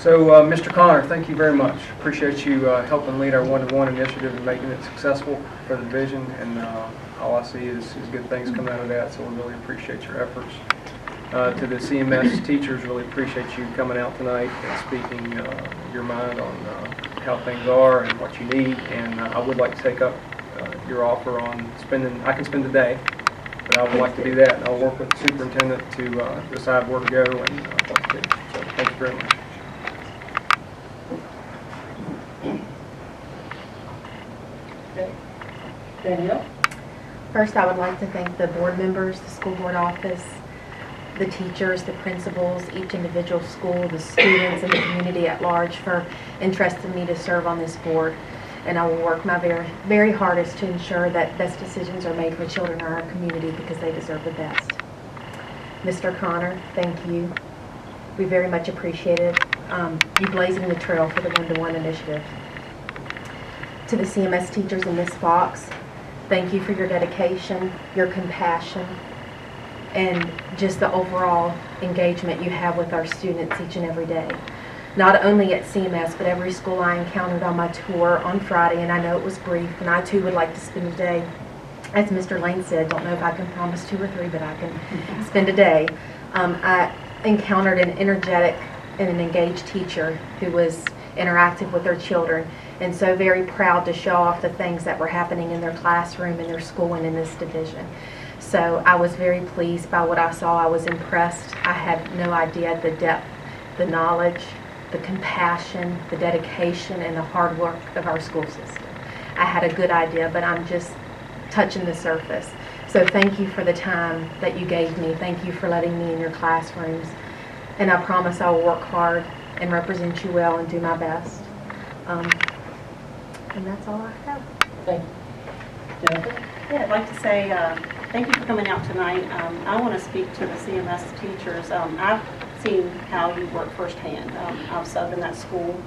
So, Mr. Connor, thank you very much. Appreciate you helping lead our one-to-one initiative and making it successful for the division. And all I see is good things coming out of that. So we really appreciate your efforts. To the CMS teachers, really appreciate you coming out tonight and speaking your mind on how things are and what you need. And I would like to take up your offer on spending. I can spend the day, but I would like to do that. And I'll work with the superintendent to decide where to go and what to do. So thank you very much. Danielle? First, I would like to thank the board members, the school board office, the teachers, the principals, each individual school, the students, and the community at large for entrusting me to serve on this board. And I will work my very, very hardest to ensure that best decisions are made for children in our community because they deserve the best. Mr. Connor, thank you. We very much appreciate it. You blazing the trail for the one-to-one initiative. To the CMS teachers and Ms. Fox, thank you for your dedication, your compassion, and just the overall engagement you have with our students each and every day. Not only at CMS, but every school I encountered on my tour on Friday, and I know it was brief, and I too would like to spend a day, as Mr. Lane said, don't know if I can promise 2 or 3, but I can spend a day. I encountered an energetic and an engaged teacher who was interactive with their children, and so very proud to show off the things that were happening in their classroom, in their school, and in this division. So I was very pleased by what I saw. I was impressed. I had no idea the depth, the knowledge, the compassion, the dedication, and the hard work of our school system. I had a good idea, but I'm just touching the surface. So thank you for the time that you gave me. Thank you for letting me in your classrooms. And I promise I will work hard and represent you well and do my best. And that's all I have. Thank you. Jennifer? Yeah, I'd like to say thank you for coming out tonight. I want to speak to the CMS teachers. I've seen how you work firsthand. I've subbed in that school,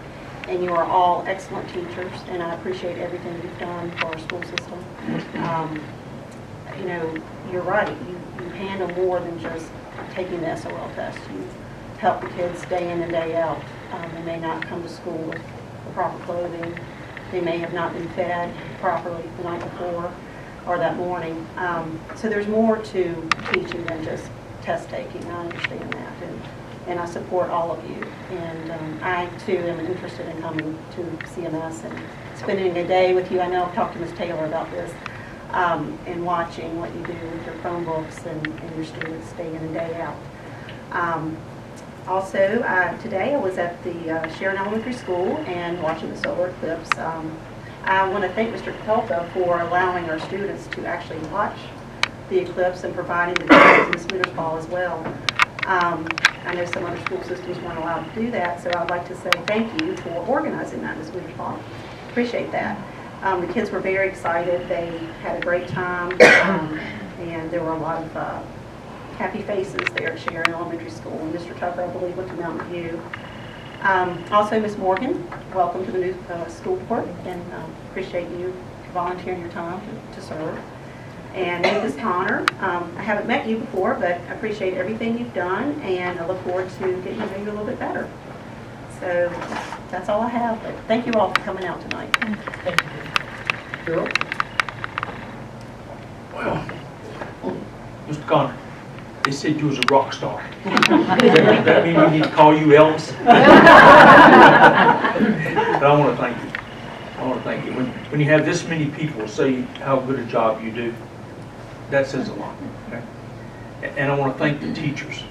and you are all excellent teachers, and I appreciate everything you've done for our school system. You know, you're right. You handle more than just taking the SOL test. You help the kids day in and day out. They may not come to school with the proper clothing. They may have not been fed properly the night before or that morning. So there's more to teaching than just test taking. I understand that, and I support all of you. And I too am interested in coming to CMS and spending a day with you. I know I've talked to Ms. Taylor about this, and watching what you do with your Chromebooks and your students day in and day out. Also, today I was at the Sharon Elementary School and watching the solar eclipse. I want to thank Mr. Pelta for allowing our students to actually watch the eclipse and providing the videos in Ms. Mittersball as well. I know some other school systems weren't allowed to do that, so I'd like to say thank you for organizing that, Ms. Mittersball. Appreciate that. The kids were very excited. They had a great time, and there were a lot of happy faces there at Sharon Elementary School. And Mr. Tucker, I believe, went to Mountain View. Also, Ms. Morgan, welcome to the new school board, and appreciate you volunteering your time to serve. And Ms. Connor, I haven't met you before, but I appreciate everything you've done, and I look forward to getting to know you a little bit better. So that's all I have, but thank you all for coming out tonight. Thank you. Carol? Well, Mr. Connor, they said you was a rock star. That mean we need to call you Elvis? But I want to thank you. I want to thank you. When you have this many people say how good a job you do, that says a lot. Okay? And I want to thank the teachers.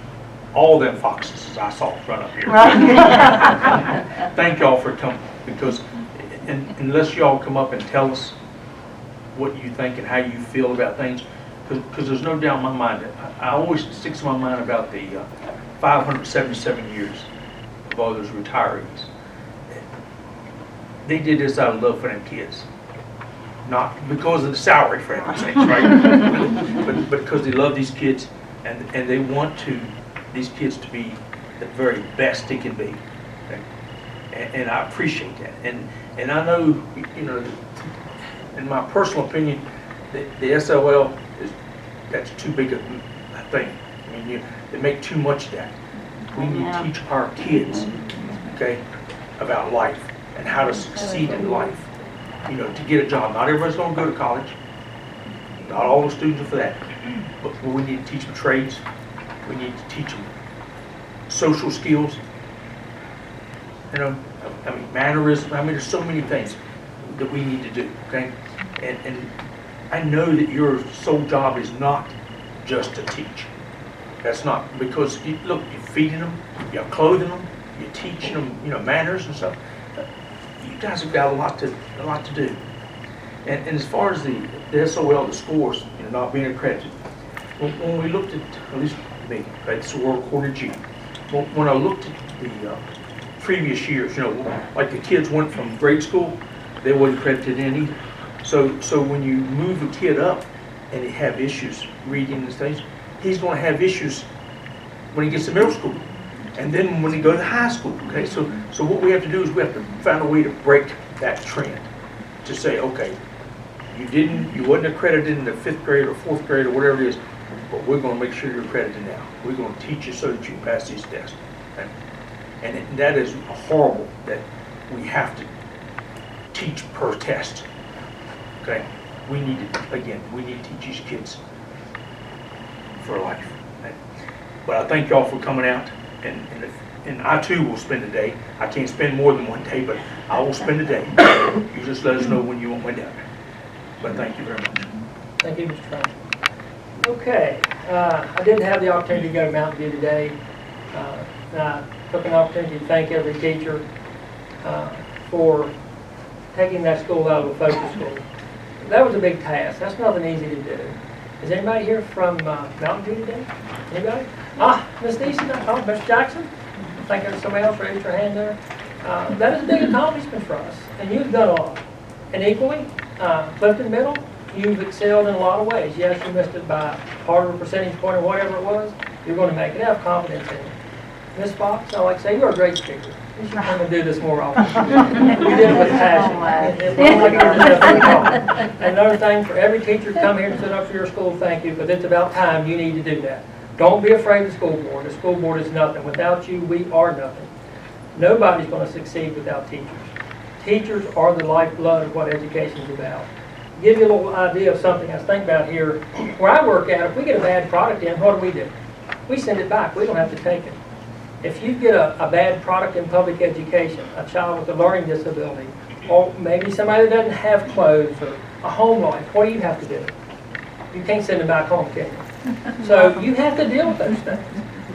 All them foxes as I saw in front of here. Thank y'all for coming, because unless y'all come up and tell us what you think and how you feel about things, because there's no doubt in my mind that I always sticks in my mind about the 577 years of all those retirees. They did this out of love for them kids, not because of the salary, for heaven's sakes, right? but because they love these kids, and they want these kids to be the very best they can be. Okay? And I appreciate that. And I know, you know, in my personal opinion, the SOL that's too big a thing. I mean, they make too much of that. We need to teach our kids okay, about life and how to succeed in life, you know, to get a job. Not everybody's going to go to college. Not all the students are for that. But we need to teach them trades. We need to teach them social skills. You know, I mean, mannerism. I mean, there's so many things that we need to do, okay? And I know that your sole job is not just to teach. That's not, because, look, you're feeding them, you're clothing them, you're teaching them, you know, manners and stuff. You guys have got a lot to do. And as far as the SOL, the scores, you know, not being accredited, when we looked at least me, right, so we're according to you. When I looked at the previous years, you know, like the kids went from grade school, they weren't accredited in either. So when you move a kid up and they have issues reading and things, he's going to have issues when he gets to middle school, and then when he goes to high school. Okay, so what we have to do is we have to find a way to break that trend. To say, okay, you wasn't accredited in the 5th grade or 4th grade or whatever it is, but we're going to make sure you're accredited now. We're going to teach you so that you can pass these tests. Okay? And that is horrible that we have to teach per test. Okay, we need to teach these kids for life. Okay? But I thank y'all for coming out, and I too will spend a day. I can't spend more than one day, but I will spend a day. You just let us know when you want me down there. But thank you very much. Thank you, Mr. Frank. Okay, I didn't have the opportunity to go to Mountain View today. I took an opportunity to thank every teacher for taking that school out of a focus school. That was a big task. That's nothing easy to do. Is anybody here from Mountain View today? Anybody? Miss Deason? Oh, Miss Jackson? I think there's somebody else raised their hand there. That is a big accomplishment for us, and you've done a lot. And equally, Clifton Middle, you've excelled in a lot of ways. Yes, you missed it by part of a percentage point or whatever it was. You're going to make it. Have confidence in it. Miss Fox, I like to say, you're a great speaker. You should come and do this more often. You did it with passion. And another thing, for every teacher to come here and sit up for your school, thank you, because it's about time you need to do that. Don't be afraid of the school board. The school board is nothing. Without you, we are nothing. Nobody's going to succeed without teachers. Teachers are the lifeblood of what education is about. Give you a little idea of something I was thinking about here. Where I work at, if we get a bad product in, what do? We send it back. We don't have to take it. If you get a bad product in public education, a child with a learning disability, or maybe somebody that doesn't have clothes, or a home life, what do you have to do? You can't send them back home, can you? So you have to deal with those things.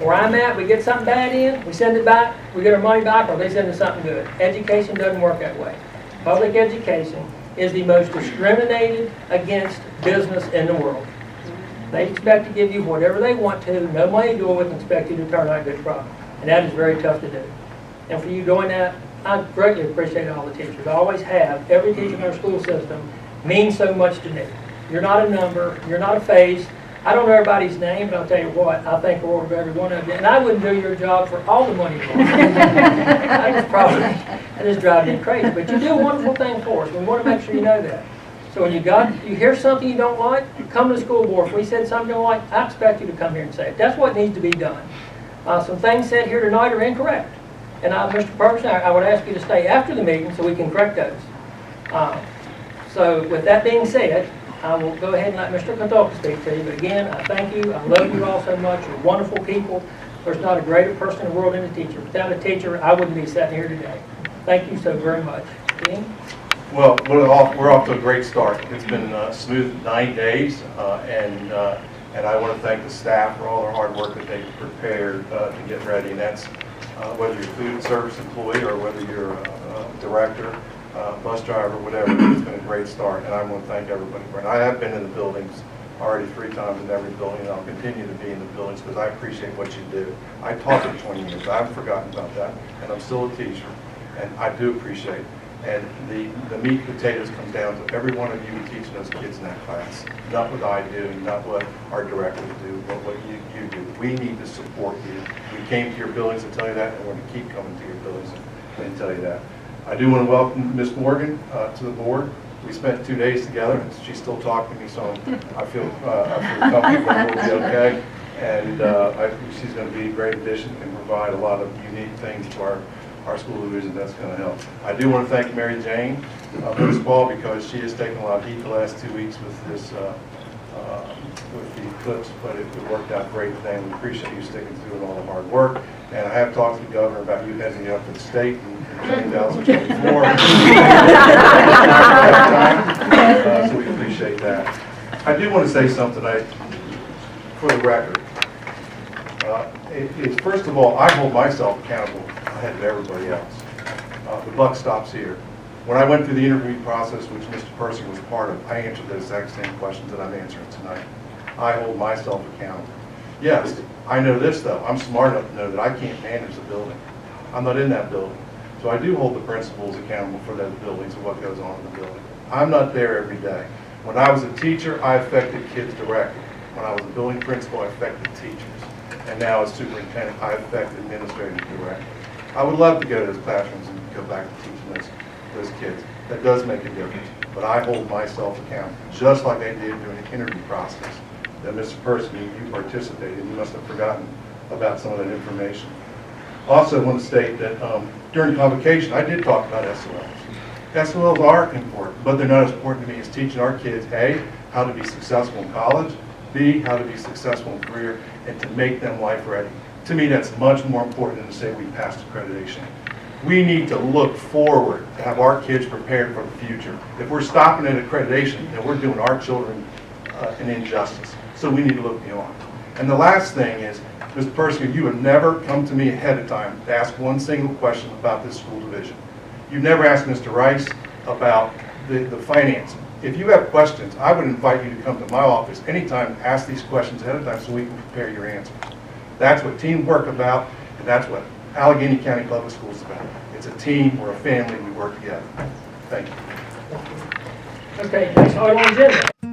Where I'm at, we get something bad in, we send it back, we get our money back, or they send us something good. Education doesn't work that way. Public education is the most discriminated against business in the world. They expect to give you whatever they want to, no money to do it with, and expect you to turn out a good product. And that is very tough to do. And for you doing that, I greatly appreciate all the teachers. I always have. Every teacher in our school system means so much to me. You're not a number, you're not a face. I don't know everybody's name, but I'll tell you what, I thank the Lord for every one of you. And I wouldn't do your job for all the money you want. That just drives me crazy. But you do a wonderful thing for us. We want to make sure you know that. So when you hear something you don't like, come to the school board. If we said something you don't like, I expect you to come here and say it. That's what needs to be done. Some things said here tonight are incorrect. And Mr. Purvis, I would ask you to stay after the meeting so we can correct those. So with that being said, I will go ahead and let Mr. Contalka speak to you. But again, I thank you. I love you all so much. You're wonderful people. There's not a greater person in the world than a teacher. Without a teacher, I wouldn't be sitting here today. Thank you so very much. Dean? Well, we're off to a great start. It's been smooth 9 days, and I want to thank the staff for all their hard work that they've prepared to get ready. And that's whether you're a food service employee or whether you're a director, bus driver, whatever. It's been a great start, and I want to thank everybody for it. I have been in the buildings already 3 times in every building, and I'll continue to be in the buildings because I appreciate what you do. I taught for 20 years. I haven't forgotten about that, and I'm still a teacher, and I do appreciate it. And the meat and potatoes comes down to every one of you teaching those kids in that class. Not what I do, not what our directors do, but what you do. We need to support you. We came to your buildings to tell you that, and we're going to keep coming to your buildings and tell you that. I do want to welcome Ms. Morgan to the board. We spent 2 days together, and she's still talking to me, so I feel comfortable that we'll be okay. And she's going to be a great addition and provide a lot of unique things to our school division, that's going to help. I do want to thank Mary Jane most of all because she has taken a lot of heat the last 2 weeks with this, with the eclipse, but it worked out great today, and we appreciate you sticking through and all the hard work. And I have talked to the governor about you heading up to the state in 2024. So we appreciate that. I do want to say something for the record. First of all, I hold myself accountable ahead of everybody else. The buck stops here. When I went through the interview process, which Mr. Percy was part of, I answered the exact same questions that I'm answering tonight. I hold myself accountable. Yes, I know this though. I'm smart enough to know that I can't manage the building. I'm not in that building. So I do hold the principals accountable for those buildings and what goes on in the building. I'm not there every day. When I was a teacher, I affected kids directly. When I was a building principal, I affected teachers. And now as superintendent, I affect administrators directly. I would love to go to those classrooms and go back to teaching those kids. That does make a difference. But I hold myself accountable, just like I did during the interview process. That Mr. Person, you participated. You must have forgotten about some of that information. Also, I want to state that during convocation, I did talk about SOLs. SOLs are important, but they're not as important to me as teaching our kids, A, how to be successful in college, B, how to be successful in career, and to make them life ready. To me, that's much more important than to say we passed accreditation. We need to look forward to have our kids prepared for the future. If we're stopping at accreditation, then we're doing our children an injustice. So we need to look beyond. And the last thing is, Mr. Persinger, you have never come to me ahead of time to ask one single question about this school division. You've never asked Mr. Rice about the financing. If you have questions, I would invite you to come to my office anytime to ask these questions ahead of time so we can prepare your answers. That's what teamwork about, and that's what Alleghany County Public Schools is about. It's a team, we're a family, we work together. Thank you. Okay, next item on the agenda.